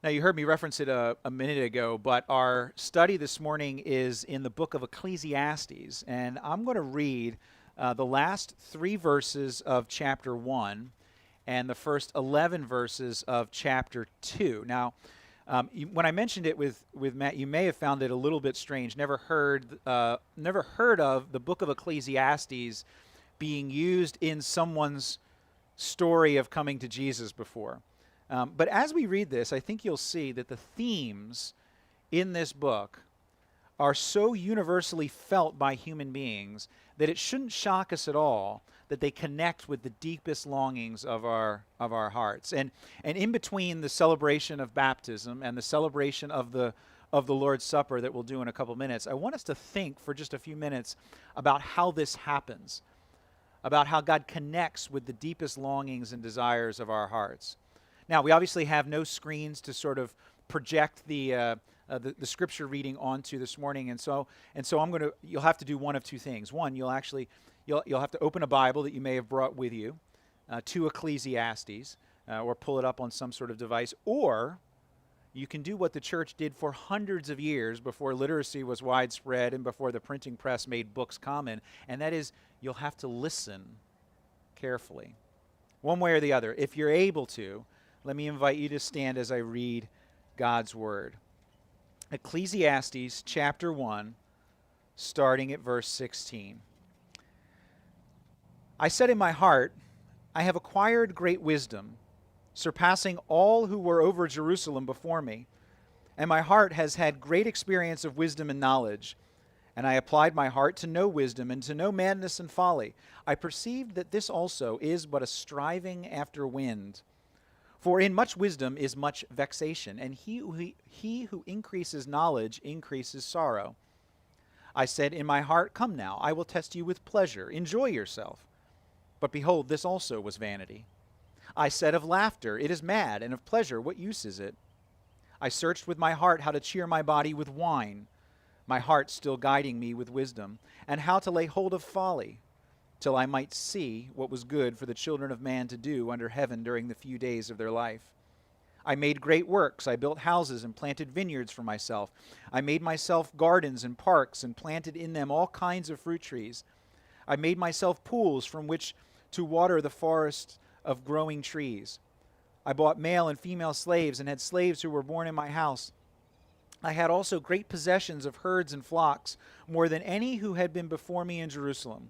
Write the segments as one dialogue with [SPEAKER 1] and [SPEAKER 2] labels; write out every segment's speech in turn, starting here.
[SPEAKER 1] Now, you heard me reference it a minute ago, but our study this morning is in the book of Ecclesiastes, and I'm going to read the last 3 verses of chapter 1 and the first 11 verses of chapter 2. Now, when I mentioned it with Matt, you may have found it a little bit strange. Never heard of the book of Ecclesiastes being used in someone's story of coming to Jesus before. But as we read this, I think you'll see that the themes in this book are so universally felt by human beings that it shouldn't shock us at all that they connect with the deepest longings of our hearts. And in between the celebration of baptism and the celebration of the Lord's Supper that we'll do in a couple minutes, I want us to think for just a few minutes about how this happens, about how God connects with the deepest longings and desires of our hearts. Now, we obviously have no screens to sort of project the scripture reading onto this morning, and so you'll have to do one of two things. One, you'll have to open a Bible that you may have brought with you to Ecclesiastes, or pull it up on some sort of device, or you can do what the church did for hundreds of years before literacy was widespread and before the printing press made books common, and that is you'll have to listen carefully. One way or the other. If you're able to, let me invite you to stand as I read God's Word. Ecclesiastes chapter 1, starting at verse 16. I said in my heart, I have acquired great wisdom, surpassing all who were over Jerusalem before me. And my heart has had great experience of wisdom and knowledge. And I applied my heart to know wisdom and to know madness and folly. I perceived that this also is but a striving after wind. For in much wisdom is much vexation, and he who increases knowledge increases sorrow. I said in my heart, come now, I will test you with pleasure. Enjoy yourself. But behold, this also was vanity. I said of laughter, it is mad, and of pleasure, what use is it? I searched with my heart how to cheer my body with wine, my heart still guiding me with wisdom, and how to lay hold of folly, till I might see what was good for the children of man to do under heaven during the few days of their life. I made great works. I built houses and planted vineyards for myself. I made myself gardens and parks and planted in them all kinds of fruit trees. I made myself pools from which to water the forest of growing trees. I bought male and female slaves and had slaves who were born in my house. I had also great possessions of herds and flocks, more than any who had been before me in Jerusalem.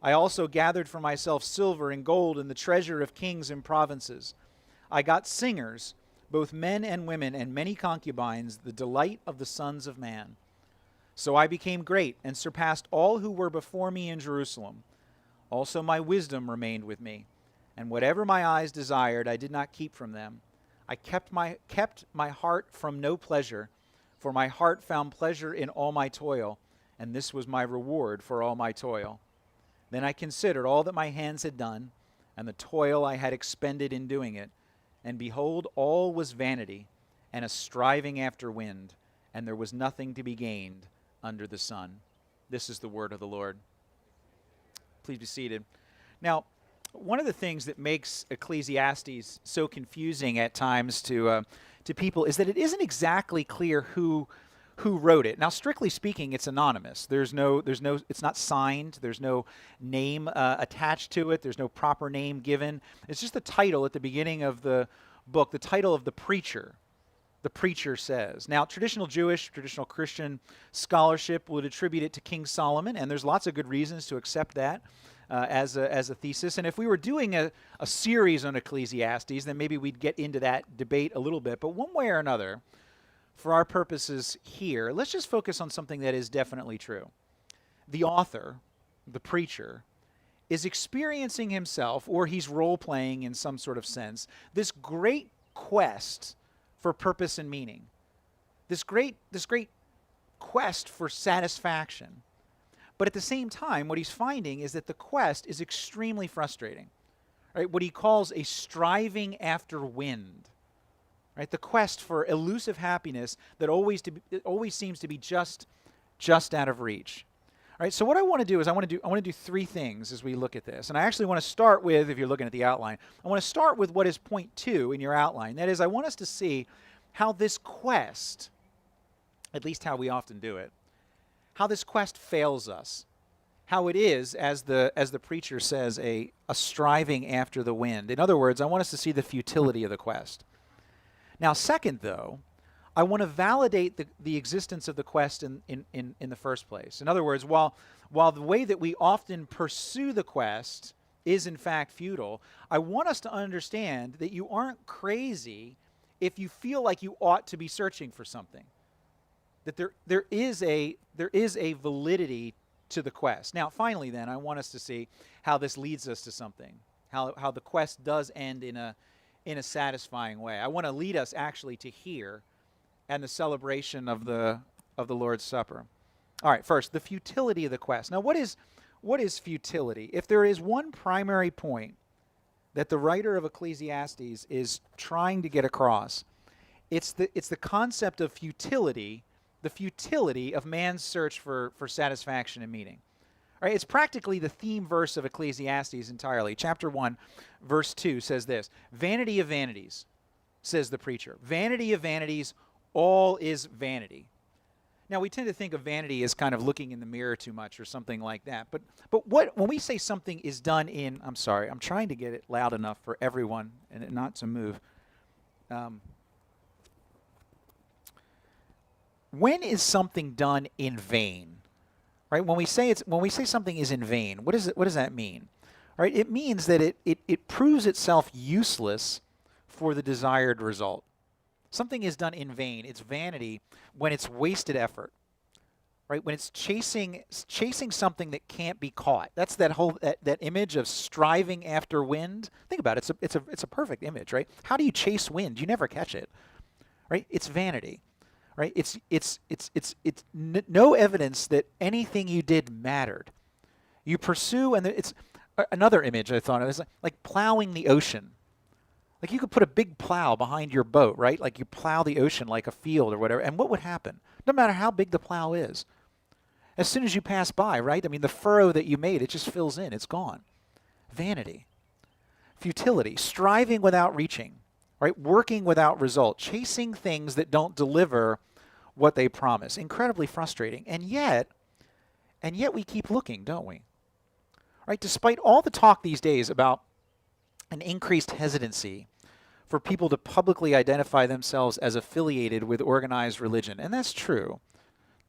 [SPEAKER 1] I also gathered for myself silver and gold and the treasure of kings and provinces. I got singers, both men and women, and many concubines, the delight of the sons of man. So I became great and surpassed all who were before me in Jerusalem. Also my wisdom remained with me, and whatever my eyes desired I did not keep from them. I kept my heart from no pleasure, for my heart found pleasure in all my toil, and this was my reward for all my toil. Then I considered all that my hands had done, and the toil I had expended in doing it. And behold, all was vanity, and a striving after wind, and there was nothing to be gained under the sun. This is the word of the Lord. Please be seated. Now, one of the things that makes Ecclesiastes so confusing at times to people is that it isn't exactly clear who wrote it. Now, strictly speaking, it's anonymous. It's not signed. There's no name attached to it. There's no proper name given. It's just the title at the beginning of the book, the title of the preacher. The preacher says. Now, traditional Jewish, traditional Christian scholarship would attribute it to King Solomon, and there's lots of good reasons to accept that as a thesis. And if we were doing a series on Ecclesiastes, then maybe we'd get into that debate a little bit. But one way or another, for our purposes here, let's just focus on something that is definitely true. The author, the preacher, is experiencing himself, or he's role-playing in some sort of sense, this great quest for purpose and meaning. This great quest for satisfaction. But at the same time, what he's finding is that the quest is extremely frustrating. Right? What he calls a striving after wind. Right? The quest for elusive happiness that always seems to be just out of reach. All right, so what I want to do is I want to do 3 things as we look at this. And I actually want to start with, if you're looking at the outline, I want to start with what is point 2 in your outline. That is, I want us to see how this quest, at least how we often do it, how this quest fails us. How it is, as the preacher says, a striving after the wind. In other words, I want us to see the futility of the quest. Now, second, though, I want to validate the existence of the quest in the first place. In other words, while the way that we often pursue the quest is in fact futile, I want us to understand that you aren't crazy if you feel like you ought to be searching for something. That there is a validity to the quest. Now, finally, then, I want us to see how this leads us to something. How the quest does end in a satisfying way. I want to lead us actually to here and the celebration of the Lord's Supper. All right, first, the futility of the quest. Now, what is futility? If there is one primary point that the writer of Ecclesiastes is trying to get across, it's the concept of futility, the futility of man's search for satisfaction and meaning. All right, it's practically the theme verse of Ecclesiastes entirely. Chapter 1, verse 2 says this, "Vanity of vanities," says the preacher. "Vanity of vanities, all is vanity." Now, we tend to think of vanity as kind of looking in the mirror too much or something like that. But when we say something is done in, I'm sorry, I'm trying to get it loud enough for everyone and it not to move. When is something done in vain? Right? When we say something is in vain, what does that mean? Right? It means that it proves itself useless for the desired result. Something is done in vain. It's vanity when it's wasted effort. Right? When it's chasing something that can't be caught. That's that image of striving after wind. Think about it. It's a perfect image, right? How do you chase wind? You never catch it. Right? It's vanity. Right? It's no evidence that anything you did mattered. You pursue, and it's another image I thought of. It's like plowing the ocean. Like you could put a big plow behind your boat, right? Like you plow the ocean like a field or whatever, and what would happen? No matter how big the plow is. As soon as you pass by, right? I mean, the furrow that you made, it just fills in. It's gone. Vanity. Futility. Striving without reaching. Right? Working without result. Chasing things that don't deliver what they promise. Incredibly frustrating. And yet we keep looking, don't we? Right? Despite all the talk these days about an increased hesitancy for people to publicly identify themselves as affiliated with organized religion, and that's true.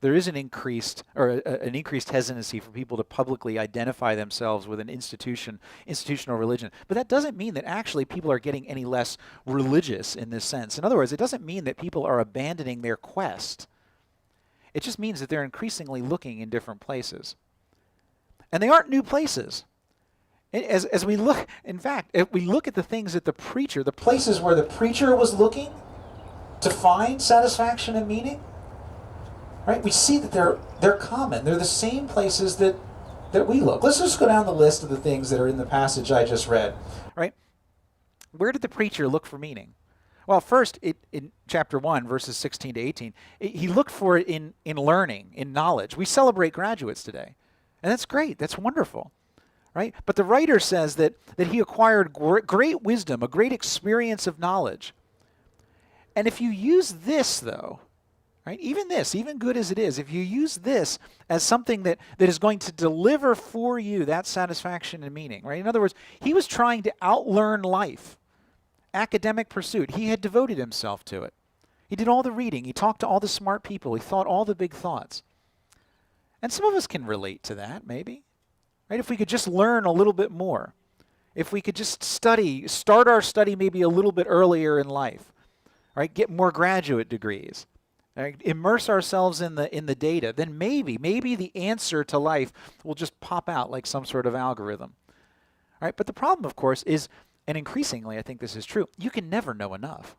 [SPEAKER 1] There is an increased hesitancy for people to publicly identify themselves with an institutional religion. But that doesn't mean that actually people are getting any less religious in this sense. In other words, it doesn't mean that people are abandoning their quest. It just means that they're increasingly looking in different places. And they aren't new places. As we look, in fact, if we look at the things that the places where the preacher was looking to find satisfaction and meaning, right? We see that they're common. They're the same places that we look. Let's just go down the list of the things that are in the passage I just read. Right? Where did the preacher look for meaning? Well, first, in chapter 1, verses 16 to 18, he looked for it in learning, in knowledge. We celebrate graduates today. And that's great. That's wonderful. Right? But the writer says that he acquired great wisdom, a great experience of knowledge. And if you use this, though, right, even good as it is, if you use this as something that is going to deliver for you that satisfaction and meaning, right? In other words, he was trying to outlearn life, academic pursuit. He had devoted himself to it. He did all the reading. He talked to all the smart people. He thought all the big thoughts. And some of us can relate to that, maybe. Right? If we could just learn a little bit more. If we could just start our study maybe a little bit earlier in life. Right? Get more graduate degrees. Right? Immerse ourselves in the data. Then maybe the answer to life will just pop out like some sort of algorithm. Right? But the problem, of course, is, and increasingly I think this is true, you can never know enough.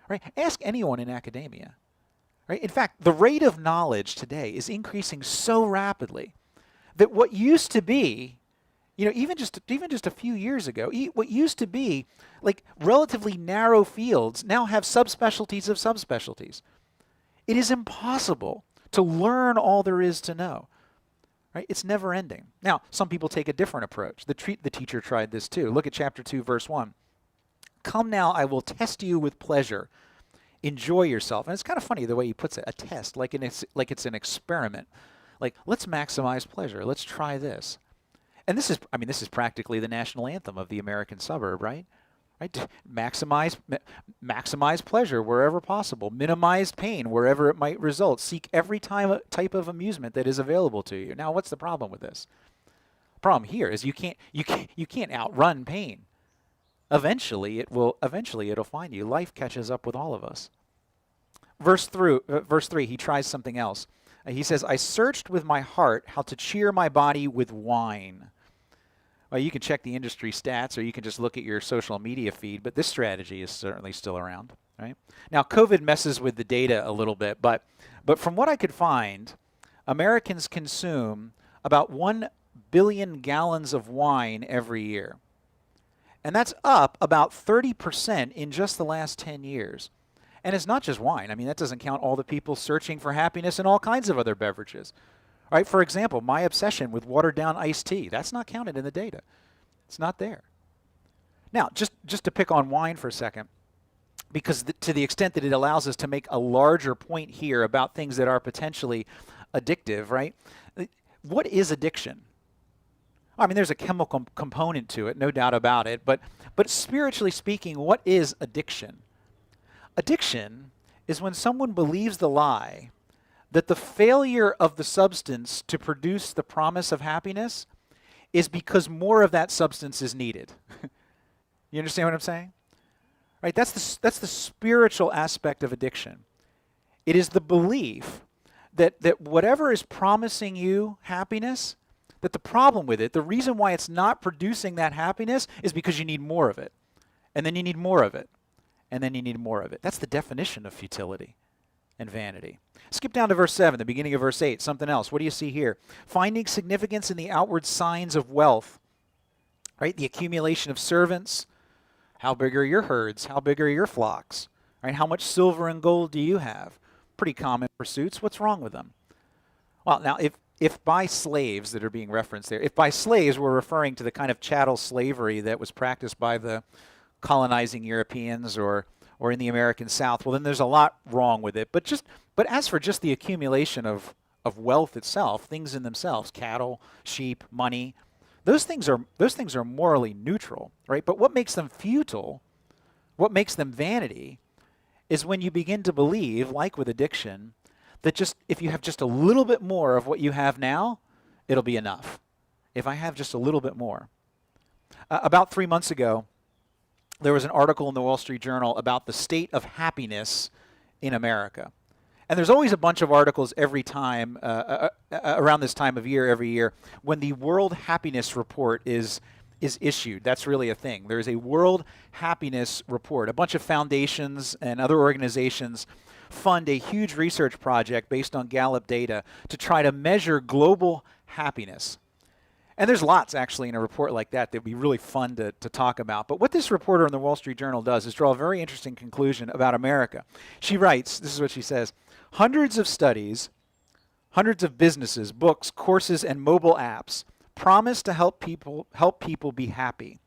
[SPEAKER 1] Right? Ask anyone in academia. Right? In fact, the rate of knowledge today is increasing so rapidly that what used to be, even just a few years ago, what used to be like relatively narrow fields now have subspecialties of subspecialties. It is impossible to learn all there is to know. Right? It's never ending. Now, some people take a different approach. The teacher tried this too. Look at chapter 2, verse 1. "Come now, I will test you with pleasure. Enjoy yourself. And it's kind of funny the way he puts it, a test, like it's an experiment. Like, let's maximize pleasure. Let's try this. And this is practically the national anthem of the American suburb, right? Right? Maximize pleasure wherever possible. Minimize pain wherever it might result. Seek every type of amusement that is available to you. Now, what's the problem with this? Problem here is you can't outrun pain. Eventually it'll find you. Life catches up with all of us. Verse 3, he tries something else. He says, I searched with my heart how to cheer my body with wine. Well, you can check the industry stats or you can just look at your social media feed, but this strategy is certainly still around, right? Now, COVID messes with the data a little bit, but from what I could find, Americans consume about 1 billion gallons of wine every year. And that's up about 30% in just the last 10 years. And it's not just wine. I mean, that doesn't count all the people searching for happiness in all kinds of other beverages. All right, for example, my obsession with watered-down iced tea, that's not counted in the data. It's not there. Now, just to pick on wine for a second, because to the extent that it allows us to make a larger point here about things that are potentially addictive, right? What is addiction? I mean, there's a chemical component to it, no doubt about it, but spiritually speaking, what is addiction? Addiction is when someone believes the lie that the failure of the substance to produce the promise of happiness is because more of that substance is needed. You understand what I'm saying? Right? That's the spiritual aspect of addiction. It is the belief that whatever is promising you happiness, that the problem with it, the reason why it's not producing that happiness is because you need more of it. And then you need more of it. And then you need more of it. That's the definition of futility and vanity. Skip down to verse 7, the beginning of verse 8, something else. What do you see here? Finding significance in the outward signs of wealth, right? The accumulation of servants. How big are your herds? How big are your flocks? Right? How much silver and gold do you have? Pretty common pursuits. What's wrong with them? Well, now, if by slaves that are being referenced there, if by slaves we're referring to the kind of chattel slavery that was practiced by the colonizing Europeans or in the American South, well, then there's a lot wrong with it. But as for just the accumulation of wealth itself, things in themselves, cattle, sheep, money, those things are morally neutral, right? But what makes them futile, what makes them vanity, is when you begin to believe, like with addiction, that just if you have just a little bit more of what you have now, it'll be enough. If I have just a little bit more. About 3 months ago, there was an article in the Wall Street Journal about the state of happiness in America. And there's always a bunch of articles every time, around this time of year, every year, when the World Happiness Report is issued. That's really a thing. There's a World Happiness Report. A bunch of foundations and other organizations fund a huge research project based on Gallup data to try to measure global happiness. And there's lots, actually, in a report like that would be really fun to talk about. But what this reporter in the Wall Street Journal does is draw a very interesting conclusion about America. She writes, this is what she says, hundreds of studies, hundreds of businesses, books, courses, and mobile apps promise to help people be happy.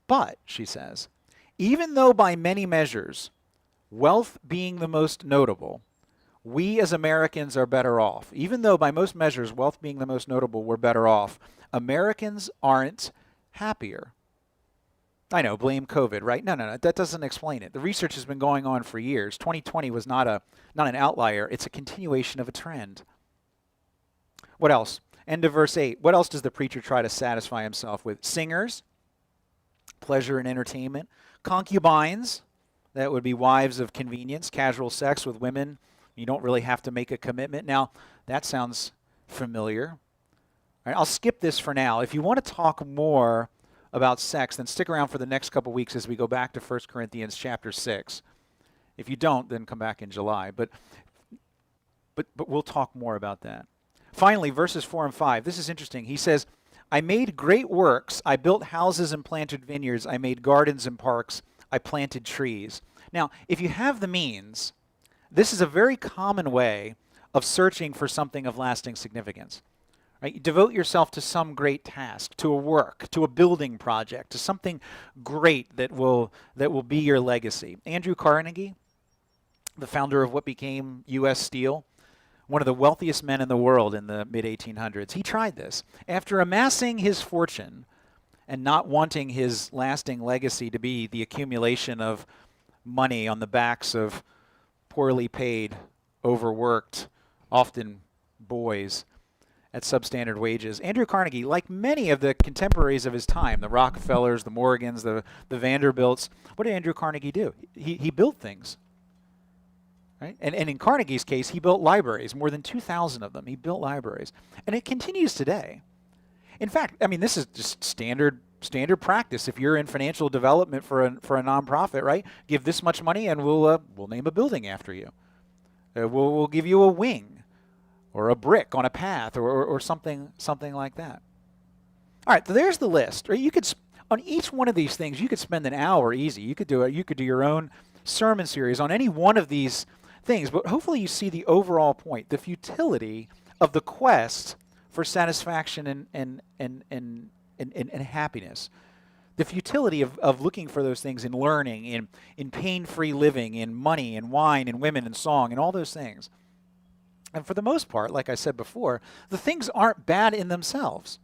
[SPEAKER 1] But, she says, even though by many measures, wealth being the most notable, we as Americans are better off. Even though by most measures, wealth being the most notable, we're better off. Americans aren't happier. I know, blame COVID, right? No, that doesn't explain it. The research has been going on for years. 2020 was not an outlier. It's a continuation of a trend. What else? End of verse 8. What else does the preacher try to satisfy himself with? Singers, pleasure and entertainment. Concubines, that would be wives of convenience, casual sex with women. You don't really have to make a commitment. Now, that sounds familiar. All right, I'll skip this for now. If you want to talk more about sex, then stick around for the next couple weeks as we go back to 1 Corinthians chapter 6. If you don't, then come back in July. But we'll talk more about that. Finally, verses 4 and 5. This is interesting. He says, I made great works. I built houses and planted vineyards. I made gardens and parks. I planted trees. Now, if you have the means, this is a very common way of searching for something of lasting significance. Right? You devote yourself to some great task, to a work, to a building project, to something great that will be your legacy. Andrew Carnegie, the founder of what became U.S. Steel, one of the wealthiest men in the world in the mid-1800s. He tried this. After amassing his fortune and not wanting his lasting legacy to be the accumulation of money on the backs of poorly paid, overworked, often boys at substandard wages, Andrew Carnegie, like many of the contemporaries of his time, the Rockefellers, the Morgans, the Vanderbilts, what did Andrew Carnegie do? He built things. Right? And in Carnegie's case, he built libraries, more than 2,000 of them. He built libraries. And it continues today. In fact, I mean, this is just standard practice. If you're in financial development for a nonprofit, right? Give this much money and we'll name a building after you. We'll give you a wing or a brick on a path or something like that. All right, so there's the list. Right? You could on each one of these things, you could spend an hour easy. You could do your own sermon series on any one of these things, but hopefully you see the overall point, the futility of the quest for satisfaction and happiness. The futility of looking for those things in learning, in pain-free living, in money, in wine, in women, in song, and all those things. And for the most part, like I said before, the things aren't bad in themselves.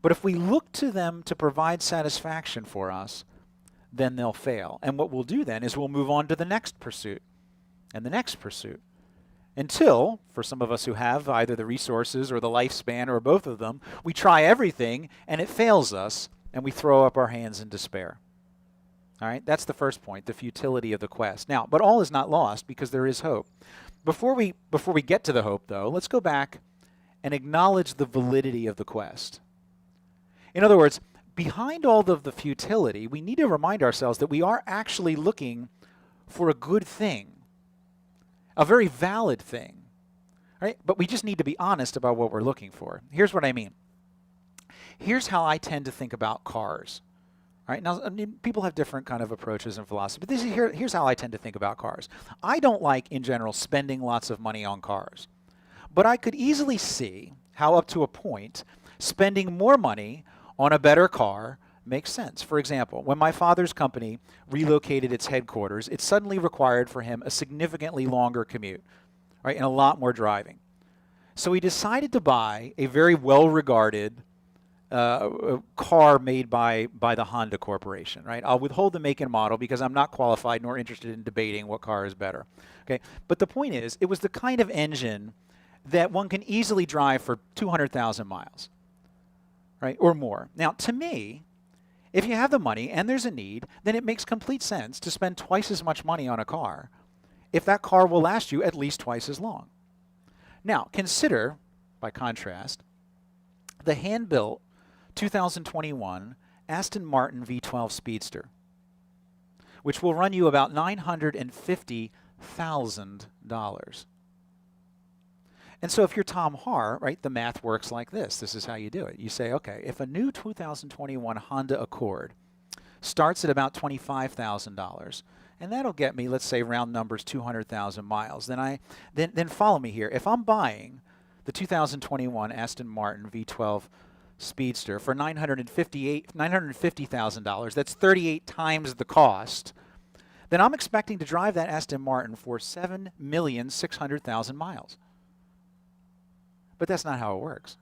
[SPEAKER 1] But if we look to them to provide satisfaction for us, then they'll fail. And what we'll do then is we'll move on to the next pursuit and the next pursuit until, for some of us who have either the resources or the lifespan or both of them, we try everything and it fails us and we throw up our hands in despair. All right, that's the first point, the futility of the quest. Now, but all is not lost because there is hope. Before we get to the hope, though, let's go back and acknowledge the validity of the quest. In other words, behind all of the futility, we need to remind ourselves that we are actually looking for a good thing, a very valid thing, right? But we just need to be honest about what we're looking for. Here's what I mean. Here's how I tend to think about cars. Right? Now, I mean, people have different kind of approaches and philosophy, but here's how I tend to think about cars. I don't like, in general, spending lots of money on cars. But I could easily see how, up to a point, spending more money on a better car makes sense. For example, when my father's company relocated its headquarters, it suddenly required for him a significantly longer commute, right, and a lot more driving. So he decided to buy a very well-regarded car made by the Honda Corporation, right? I'll withhold the make and model because I'm not qualified nor interested in debating what car is better. Okay, but the point is, it was the kind of engine that one can easily drive for 200,000 miles, right, or more. Now, to me, if you have the money and there's a need, then it makes complete sense to spend twice as much money on a car if that car will last you at least twice as long. Now, consider, by contrast, the hand-built 2021 Aston Martin V12 Speedster, which will run you about $950,000. And so if you're Tom Haar, right, the math works like this. This is how you do it. You say, okay, if a new 2021 Honda Accord starts at about $25,000, and that'll get me, let's say, round numbers, 200,000 miles, then follow me here. If I'm buying the 2021 Aston Martin V12 Speedster for $950,000, that's 38 times the cost, then I'm expecting to drive that Aston Martin for 7,600,000 miles. But that's not how it works.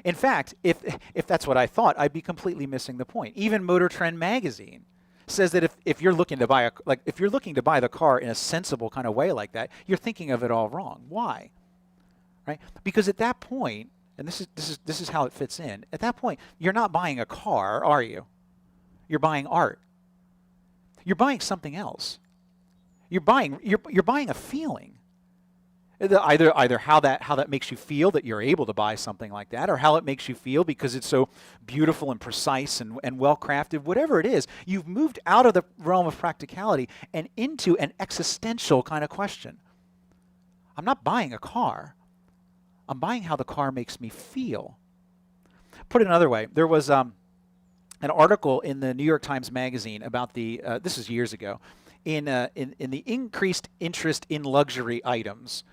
[SPEAKER 1] In fact, if that's what I thought, I'd be completely missing the point. Even Motor Trend magazine says that if you're looking to buy the car in a sensible kind of way like that, you're thinking of it all wrong. Why? Right? Because at that point, and this is how it fits in. At that point, you're not buying a car, are you? You're buying art. You're buying something else. You're buying a feeling. Either how that makes you feel that you're able to buy something like that, or how it makes you feel because it's so beautiful and precise and well crafted. Whatever it is, you've moved out of the realm of practicality and into an existential kind of question. I'm not buying a car. I'm buying how the car makes me feel. Put it another way, there was an article in the New York Times Magazine about this is years ago, in the increased interest in luxury items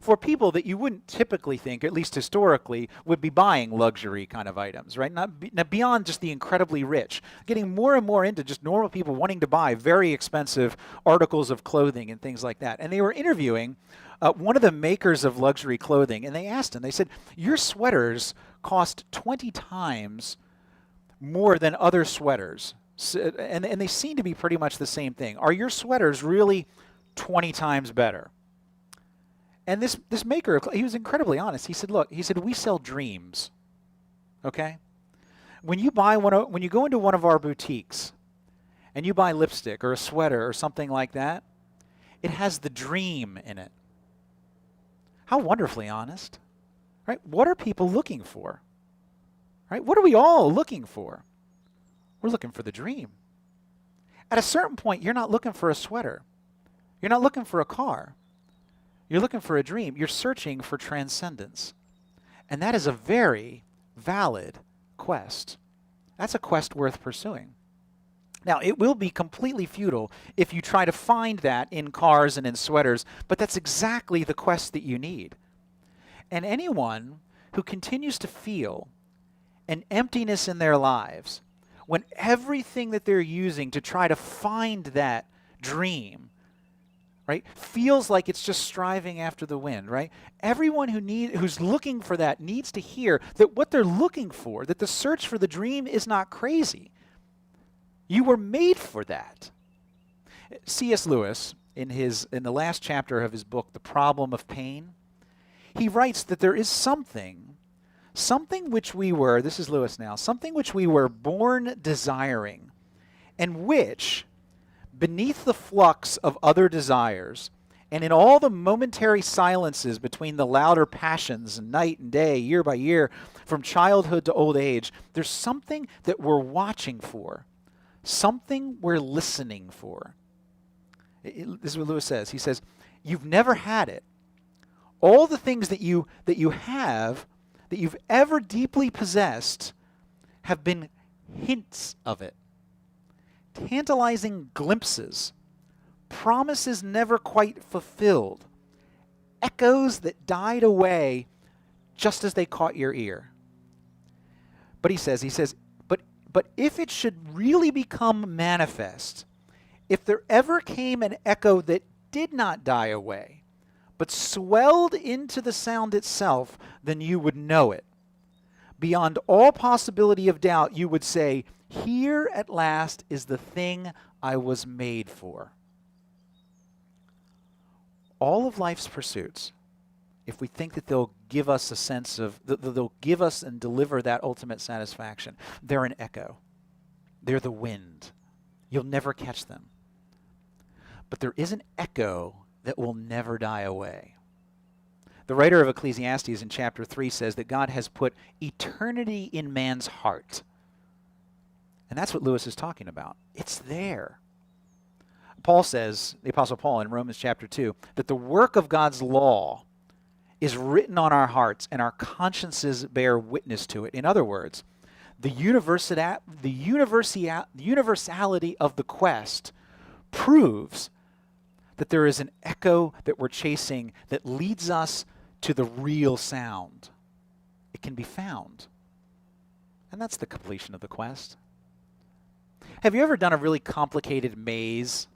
[SPEAKER 1] for people that you wouldn't typically think, at least historically, would be buying luxury kind of items, right? Not beyond just the incredibly rich, getting more and more into just normal people wanting to buy very expensive articles of clothing and things like that. And they were interviewing one of the makers of luxury clothing, and they asked him, they said, your sweaters cost 20 times more than other sweaters. So, and they seem to be pretty much the same thing. Are your sweaters really 20 times better? And this maker, he was incredibly honest. He said, look, he said, we sell dreams, okay? When you go into one of our boutiques and you buy lipstick or a sweater or something like that, it has the dream in it. How wonderfully honest, right? What are people looking for, right? What are we all looking for? We're looking for the dream. At a certain point, you're not looking for a sweater. You're not looking for a car. You're looking for a dream. You're searching for transcendence. And that is a very valid quest. That's a quest worth pursuing. Now, it will be completely futile if you try to find that in cars and in sweaters, but that's exactly the quest that you need. And anyone who continues to feel an emptiness in their lives, when everything that they're using to try to find that dream, right, feels like it's just striving after the wind, right? Everyone who's looking for that needs to hear that what they're looking for, that the search for the dream is not crazy. You were made for that. C.S. Lewis, in the last chapter of his book, The Problem of Pain, he writes that there is something which we were, this is Lewis now, something which we were born desiring, and which, beneath the flux of other desires, and in all the momentary silences between the louder passions, night and day, year by year, from childhood to old age, there's something that we're watching for, something we're listening for. This is what Lewis says. He says, you've never had it. All the things that you have, that you've ever deeply possessed, have been hints of it. Tantalizing glimpses, promises never quite fulfilled, echoes that died away just as they caught your ear. But he says, but if it should really become manifest, if there ever came an echo that did not die away, but swelled into the sound itself, then you would know it. Beyond all possibility of doubt, you would say, here at last is the thing I was made for. All of life's pursuits, if we think that they'll give us a sense of, they'll give us and deliver that ultimate satisfaction, they're an echo. They're the wind. You'll never catch them. But there is an echo that will never die away. The writer of Ecclesiastes in chapter 3 says that God has put eternity in man's heart. And that's what Lewis is talking about. It's there. Paul says, the Apostle Paul in Romans chapter 2, that the work of God's law is written on our hearts and our consciences bear witness to it. In other words, the universality of the quest proves that there is an echo that we're chasing that leads us to the real sound. It can be found. And that's the completion of the quest. Have you ever done a really complicated maze?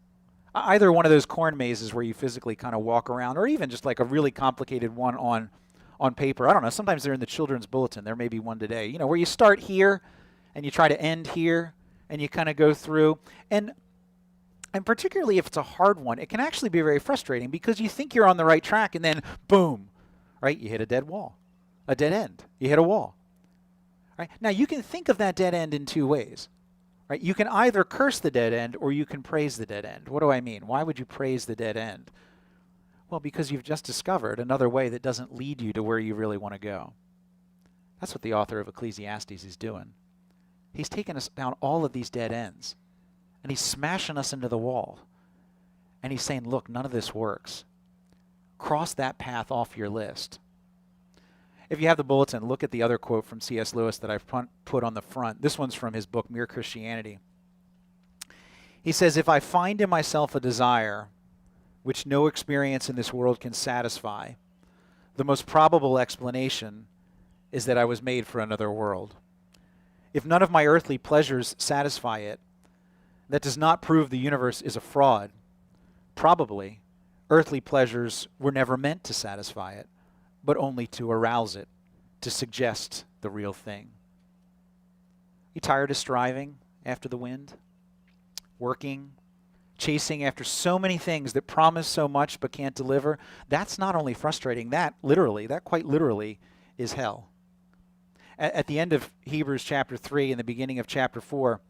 [SPEAKER 1] Either one of those corn mazes where you physically kind of walk around, or even just like a really complicated one on paper. I don't know, sometimes they're in the children's bulletin. There may be one today. You know, where you start here and you try to end here and you kind of go through. And particularly if it's a hard one, it can actually be very frustrating because you think you're on the right track and then boom, right? You hit a dead wall, a dead end. You hit a wall. Right? Now you can think of that dead end in two ways. Right? You can either curse the dead end or you can praise the dead end. What do I mean? Why would you praise the dead end? Well, because you've just discovered another way that doesn't lead you to where you really want to go. That's what the author of Ecclesiastes is doing. He's taking us down all of these dead ends, and he's smashing us into the wall. And he's saying, look, none of this works. Cross that path off your list. If you have the bulletin, look at the other quote from C.S. Lewis that I've put on the front. This one's from his book, Mere Christianity. He says, if I find in myself a desire which no experience in this world can satisfy, the most probable explanation is that I was made for another world. If none of my earthly pleasures satisfy it, that does not prove the universe is a fraud. Probably, earthly pleasures were never meant to satisfy it, but only to arouse it, to suggest the real thing. You tired of striving after the wind? Working, chasing after so many things that promise so much but can't deliver? That's not only frustrating, that quite literally is hell. At the end of Hebrews chapter 3 and the beginning of chapter 4,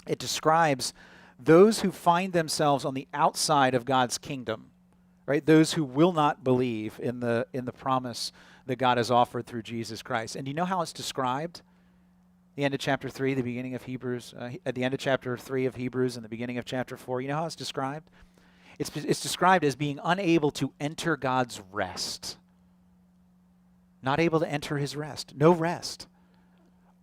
[SPEAKER 1] it describes those who find themselves on the outside of God's kingdom, right? Those who will not believe in the promise that God has offered through Jesus Christ. And do you know how it's described? The end of chapter 3, the beginning of Hebrews, at the end of chapter 3 of Hebrews and the beginning of chapter 4, you know how it's described? It's described as being unable to enter God's rest. Not able to enter his rest. No rest.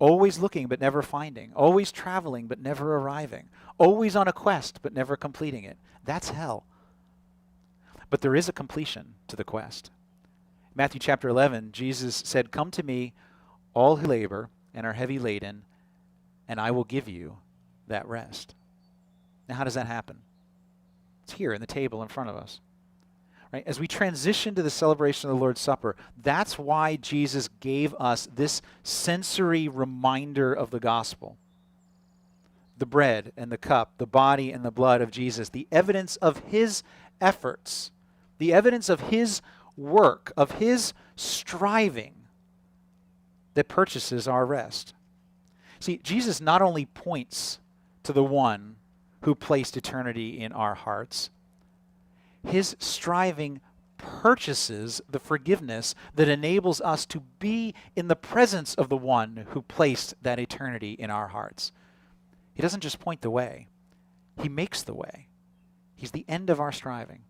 [SPEAKER 1] Always looking but never finding. Always traveling but never arriving. Always on a quest but never completing it. That's hell. But there is a completion to the quest. Matthew chapter 11, Jesus said, "Come to me, all who labor and are heavy laden, and I will give you that rest." Now, how does that happen? It's here in the table in front of us. Right? As we transition to the celebration of the Lord's Supper, that's why Jesus gave us this sensory reminder of the gospel. The bread and the cup, the body and the blood of Jesus, the evidence of his efforts, the evidence of his work, of his striving that purchases our rest. See, Jesus not only points to the one who placed eternity in our hearts, his striving purchases the forgiveness that enables us to be in the presence of the one who placed that eternity in our hearts. He doesn't just point the way. He makes the way. He's the end of our striving.